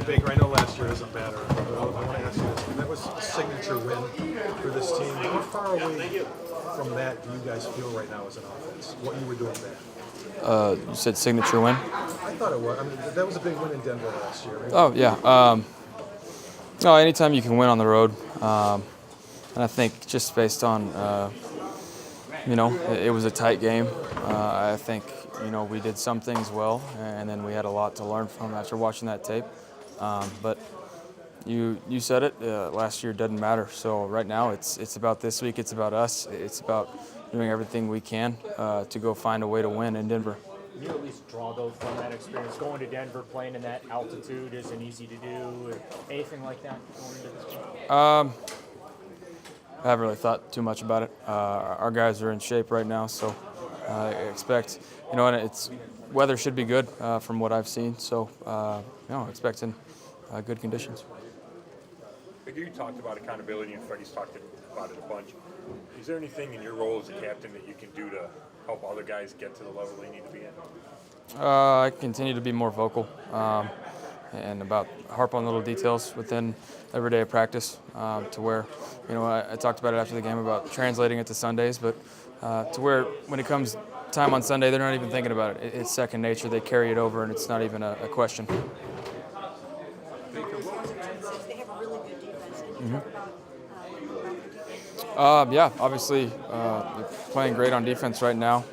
Baker, I know last year doesn't matter, but I want to ask you this. That was a signature win for this team. How far away from that do you guys feel right now as an offense? What you were doing there? You said signature win? I thought it was. I mean, that was a big win in Denver last year. Right? Oh, yeah. No, anytime you can win on the road. And I think just based on, it was a tight game. I think, we did some things well, and then we had a lot to learn from after watching that tape. But you said it, last year doesn't matter. So right now it's about this week, it's about us. It's about doing everything we can to go find a way to win in Denver. Can you at least draw those from that experience? Going to Denver, playing in that altitude isn't easy to do, or anything like that going into this game? I haven't really thought too much about it. Our guys are in shape right now, so I expect, and it's weather should be good from what I've seen. So, expecting good conditions. You talked about accountability, and Freddie's talked about it a bunch. Is there anything in your role as a captain that you can do to help other guys get to the level they need to be in? I continue to be more vocal and harp on little details within every day of practice to where, I talked about it after the game about translating it to Sundays, but to where when it comes time on Sunday, they're not even thinking about it. It's second nature. They carry it over, and it's not even a question. They have a really good defense. Can you talk about Yeah, obviously they're playing great on defense right now.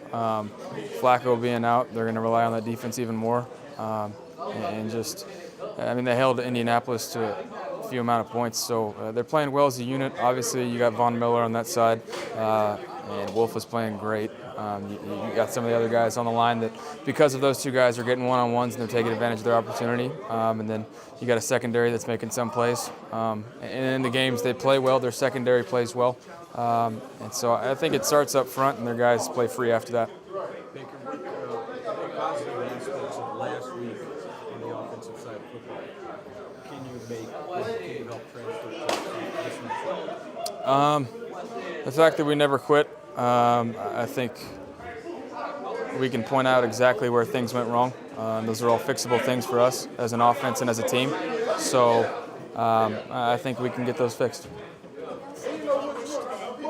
Flacco being out, they're going to rely on that defense even more. They held Indianapolis to a few amount of points, so they're playing well as a unit. Obviously, you got Von Miller on that side, and Wolf is playing great. You got some of the other guys on the line that, because of those two guys, are getting one-on-ones and they're taking advantage of their opportunity. And then you got a secondary that's making some plays. And in the games they play well, their secondary plays well. And so I think it starts up front and their guys play free after that. Baker, what positive aspects of last week on the offensive side of football can you help transfer to this week? The fact that we never quit, I think we can point out exactly where things went wrong. Those are all fixable things for us as an offense and as a team. So I think we can get those fixed. So you wished that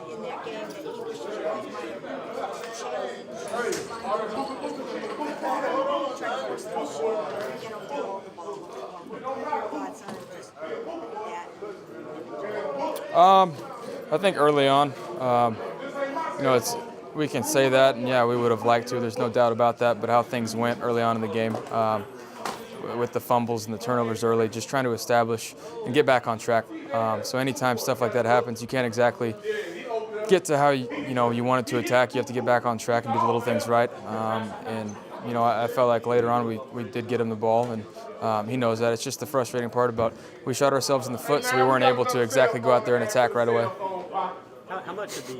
in that game that he wished you guys might try to force the issue and get him to hold the ball. What are your thoughts on just that? I think early on, we can say that, and yeah, we would have liked to. There's no doubt about that. But how things went early on in the game, with the fumbles and the turnovers early, just trying to establish and get back on track. So anytime stuff like that happens, you can't exactly get to how you want it to attack. You have to get back on track and do the little things right. I felt like later on we did get him the ball, and he knows that. It's just the frustrating part about we shot ourselves in the foot, so we weren't able to exactly go out there and attack right away. How much of the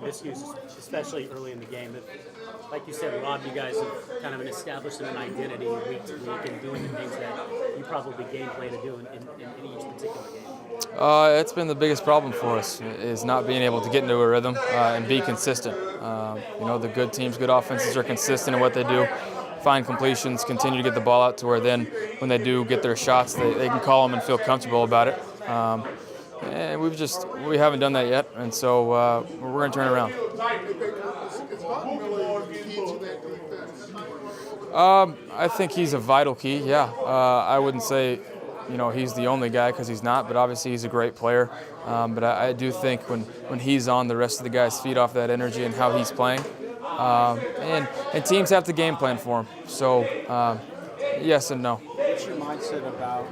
miscues, especially early in the game, that, like you said, Rob, you guys have kind of established an identity week to week and doing the things that you probably game plan to do in each particular game? It's been the biggest problem for us, is not being able to get into a rhythm and be consistent. The good teams, good offenses are consistent in what they do, find completions, continue to get the ball out to where then when they do get their shots, they can call them and feel comfortable about it. And we haven't done that yet, and so we're going to turn it around. I think he's a vital key, yeah. I wouldn't say, he's the only guy because he's not, but obviously he's a great player. But I do think when he's on, the rest of the guys feed off that energy and how he's playing. And teams have to game plan for him. So, yes and no. What's your mindset about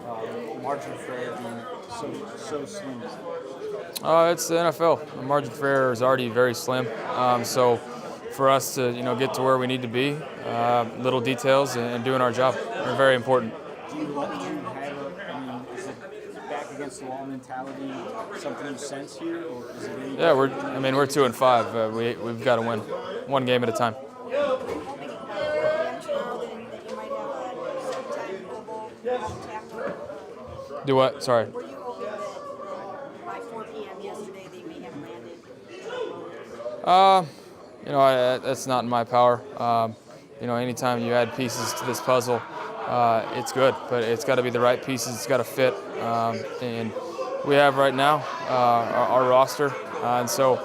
margin for error being so slim? It's the NFL. The margin for error is already very slim. So for us to get to where we need to be, little details and doing our job are very important. Do you have is it back against the wall mentality something you sense here, or is it any? Yeah, we're 2-5. We've got to win one game at a time. Do what? Sorry. Were you hoping that by 4 p.m. yesterday they may have landed? That's not in my power. Anytime you add pieces to this puzzle, it's good. But it's got to be the right pieces. It's got to fit. And we have right now our roster. And so,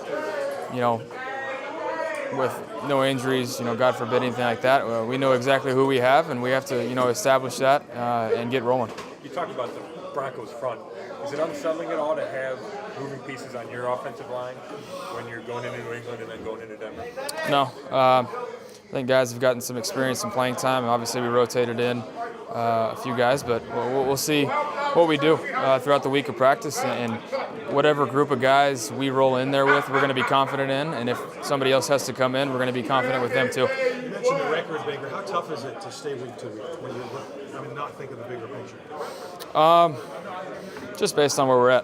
with no injuries, God forbid anything like that, we know exactly who we have, and we have to, establish that and get rolling. You talked about the Broncos front. Is it unsettling at all to have moving pieces on your offensive line when you're going into New England and then going into Denver? No. I think guys have gotten some experience and playing time. Obviously, we rotated in a few guys, but we'll see what we do throughout the week of practice. And whatever group of guys we roll in there with, we're going to be confident in. And if somebody else has to come in, we're going to be confident with them too. You mentioned the record, Baker. How tough is it to stay week to week when you're, not thinking the bigger picture? Just based on where we're at,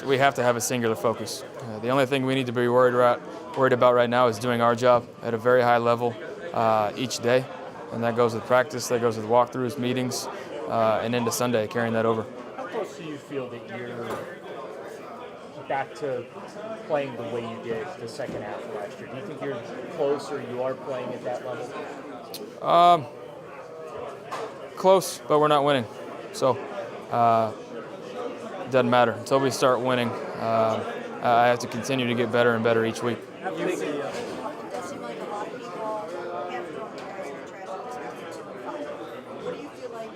we have to have a singular focus. The only thing we need to be worried about right now is doing our job at a very high level each day, and that goes with practice, that goes with walkthroughs, meetings, and into Sunday, carrying that over. How close do you feel that you're back to playing the way you did the second half of last year? Do you think you're close, or you are playing at that level? Close, but we're not winning. So it doesn't matter. Until we start winning, I have to continue to get better and better each week. It does seem like a lot of people have thrown you guys in the trash at this point, 2 and 5. What do you feel like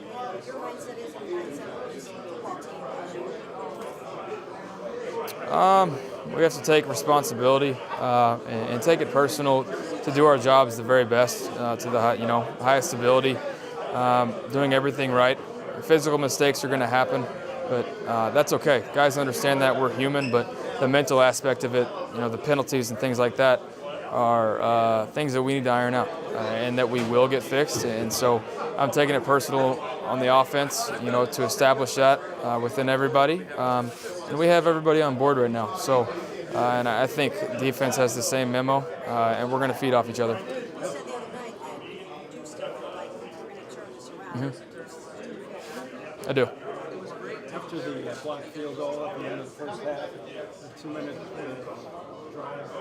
your mindset is and the mindset of this football team? We have to take responsibility and take it personal to do our jobs the very best to the highest ability, doing everything right. Physical mistakes are going to happen, but that's okay. Guys understand that we're human, but the mental aspect of it, the penalties and things like that are things that we need to iron out and that we will get fixed. And so I'm taking it personal on the offense, to establish that within everybody. And we have everybody on board right now. So, and I think defense has the same memo, and we're going to feed off each other. You said the other night that you do still feel like you're going to turn this around. I do. After the blocked field goal at the end of the first half, a 2-minute drive,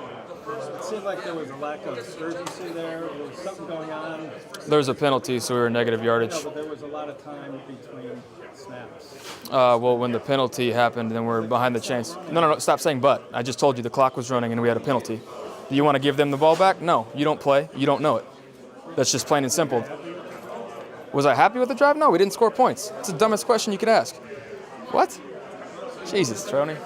it seemed like there was a lack of urgency there. There was something going on. There was a penalty, so we were negative yardage. No, but there was a lot of time between snaps. Well, when the penalty happened, then we're behind the chains. No, stop saying but. I just told you the clock was running and we had a penalty. Do you want to give them the ball back? No, you don't play. You don't know it. That's just plain and simple. Was I happy with the drive? No, we didn't score points. It's the dumbest question you could ask. What? Jesus, Tony.